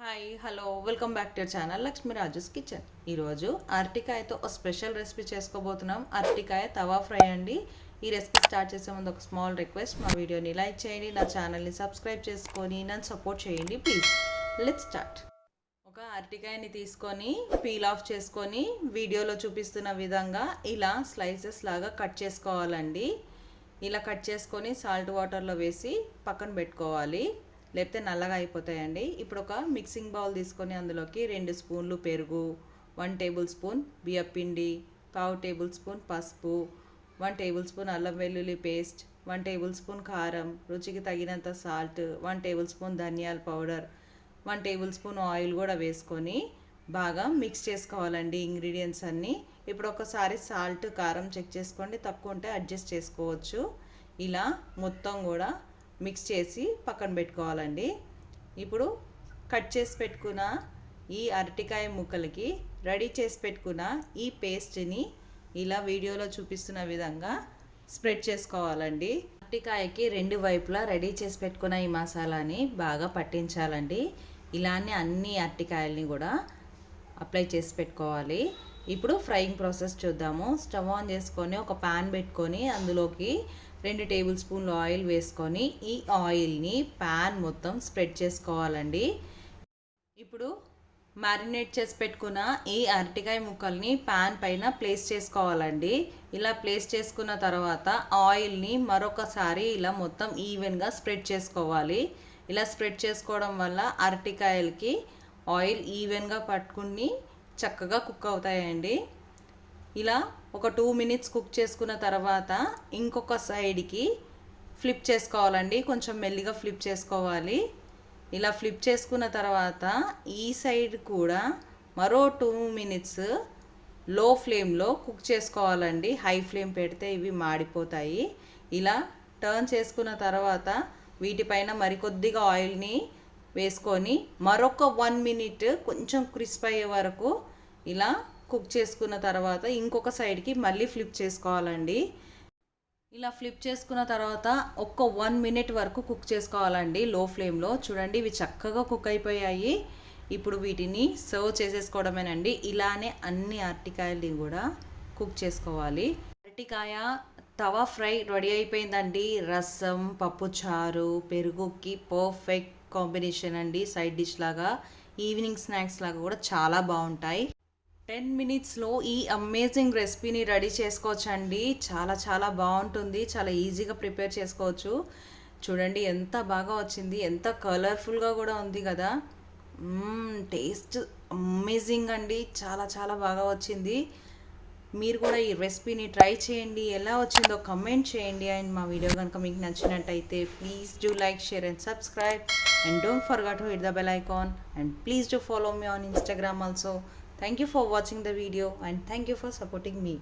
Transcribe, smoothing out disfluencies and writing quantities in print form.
Hi hello welcome back to your channel Lakshmi Raju's kitchen. ఈరోజు అరటికాయతో ఒక స్పెషల్ రెసిపీ చేసుకోబోతున్నాం. అరటికాయ తవా ఫ్రై అండి. ఈ రెసిపీ స్టార్ట్ చేసే ముందు ఒక స్మాల్ రిక్వెస్ట్, మా వీడియోని లైక్ చేయండి, నా ఛానల్ని సబ్స్క్రైబ్ చేసుకొని నన్ను సపోర్ట్ చేయండి ప్లీజ్. Let's start. ఒక అరటికాయని తీసుకొని పీల్ ఆఫ్ చేసుకొని వీడియోలో చూపిస్తున్న విధంగా ఇలా స్లైసెస్ లాగా కట్ చేసుకోవాలండి. ఇలా కట్ చేసుకొని సాల్ట్ వాటర్లో వేసి పక్కన పెట్టుకోవాలి, లేకపోతే నల్లగా అయిపోతాయండి. ఇప్పుడు ఒక మిక్సింగ్ బౌల్ తీసుకొని అందులోకి 2 స్పూన్లు పెరుగు, 1 టేబుల్ స్పూన్ బియ్యపిండి, 1/2 టేబుల్ స్పూన్ పసుపు, 1 టేబుల్ స్పూన్ అల్లం వెల్లుల్లి పేస్ట్, 1 టేబుల్ స్పూన్ కారం, రుచికి తగినంత సాల్ట్, 1 టేబుల్ స్పూన్ ధనియాల పౌడర్, 1 టేబుల్ స్పూన్ ఆయిల్ కూడా వేసుకొని బాగా మిక్స్ చేసుకోవాలండి ఇంగ్రీడియంట్స్ అన్నీ. ఇప్పుడు ఒకసారి సాల్ట్ కారం చెక్ చేసుకోండి, తక్కువ ఉంటే అడ్జస్ట్ చేసుకోవచ్చు. ఇలా మొత్తం కూడా మిక్స్ చేసి పక్కన పెట్టుకోవాలండి. ఇప్పుడు కట్ చేసి పెట్టుకున్న ఈ అరటికాయ ముక్కలకి రెడీ చేసి పెట్టుకున్న ఈ పేస్ట్ని ఇలా వీడియోలో చూపిస్తున్న విధంగా స్ప్రెడ్ చేసుకోవాలండి. అరటికాయకి 2 వైపులా రెడీ చేసి పెట్టుకున్న ఈ మసాలాని బాగా పట్టించాలండి. ఇలానే అన్ని అరటికాయల్ని కూడా అప్లై చేసి పెట్టుకోవాలి. ఇప్పుడు ఫ్రైయింగ్ ప్రాసెస్ చూద్దాము. స్టవ్ ఆన్ చేసుకొని ఒక ప్యాన్ పెట్టుకొని అందులోకి 2 టేబుల్ స్పూన్లు ఆయిల్ వేసుకొని ఈ ఆయిల్ని ప్యాన్ మొత్తం స్ప్రెడ్ చేసుకోవాలండి. ఇప్పుడు మ్యారినేట్ చేసి పెట్టుకున్న ఈ అరటికాయ ముక్కల్ని ప్యాన్ పైన ప్లేస్ చేసుకోవాలండి. ఇలా ప్లేస్ చేసుకున్న తర్వాత ఆయిల్ని మరొకసారి ఇలా మొత్తం ఈవెన్గా స్ప్రెడ్ చేసుకోవాలి. ఇలా స్ప్రెడ్ చేసుకోవడం వల్ల అరటికాయలకి ఆయిల్ ఈవెన్గా పట్టుకుని చక్కగా కుక్ అవుతాయండి. ఇలా ఒక 2 మినిట్స్ కుక్ చేసుకున్న తర్వాత ఇంకొక సైడ్కి ఫ్లిప్ చేసుకోవాలండి. కొంచెం మెల్లిగా ఫ్లిప్ చేసుకోవాలి. ఇలా ఫ్లిప్ చేసుకున్న తర్వాత ఈ సైడ్ కూడా మరో 2 మినిట్స్ లో ఫ్లేమ్లో కుక్ చేసుకోవాలండి. హై ఫ్లేమ్ పెడితే ఇవి మాడిపోతాయి. ఇలా టర్న్ చేసుకున్న తర్వాత వీటిపైన మరికొద్దిగా ఆయిల్ని వేసుకొని మరొక 1 మినిట్ కొంచెం క్రిస్ప్ అయ్యే వరకు ఇలా కుక్ చేసుకున్న తర్వాత ఇంకొక సైడ్కి మళ్ళీ ఫ్లిప్ చేసుకోవాలండి. ఇలా ఫ్లిప్ చేసుకున్న తర్వాత ఒక్క 1 మినిట్ వరకు కుక్ చేసుకోవాలండి లో ఫ్లేమ్లో. చూడండి ఇవి చక్కగా కుక్ అయిపోయాయి. ఇప్పుడు వీటిని సర్వ్ చేసేసుకోవడమేనండి. ఇలానే అన్ని అరటికాయల్ని కూడా కుక్ చేసుకోవాలి. అరటికాయ తవా ఫ్రై రెడీ అయిపోయిందండి. రసం, పప్పుచారు, పెరుగుకి పర్ఫెక్ట్ కాంబినేషన్ అండి. సైడ్ డిష్ లాగా, ఈవినింగ్ స్నాక్స్ లాగా కూడా చాలా బాగుంటాయి. 10 మినిట్స్లో ఈ అమేజింగ్ రెసిపీని రెడీ చేసుకోవచ్చండి. చాలా చాలా బాగుంటుంది. చాలా ఈజీగా ప్రిపేర్ చేసుకోవచ్చు. చూడండి ఎంత బాగా వచ్చింది, ఎంత కలర్ఫుల్గా కూడా ఉంది కదా. టేస్ట్ అమేజింగ్ అండి. చాలా చాలా బాగా వచ్చింది. మీరు కూడా ఈ రెసిపీని ట్రై చేయండి. ఎలా వచ్చిందో కమెంట్ చేయండి. అండ్ మా వీడియో కనుక మీకు నచ్చినట్టయితే please do like, share and subscribe. And don't forget to hit the bell icon. And please do follow me on Instagram also. Thank you for watching the video and thank you for supporting me.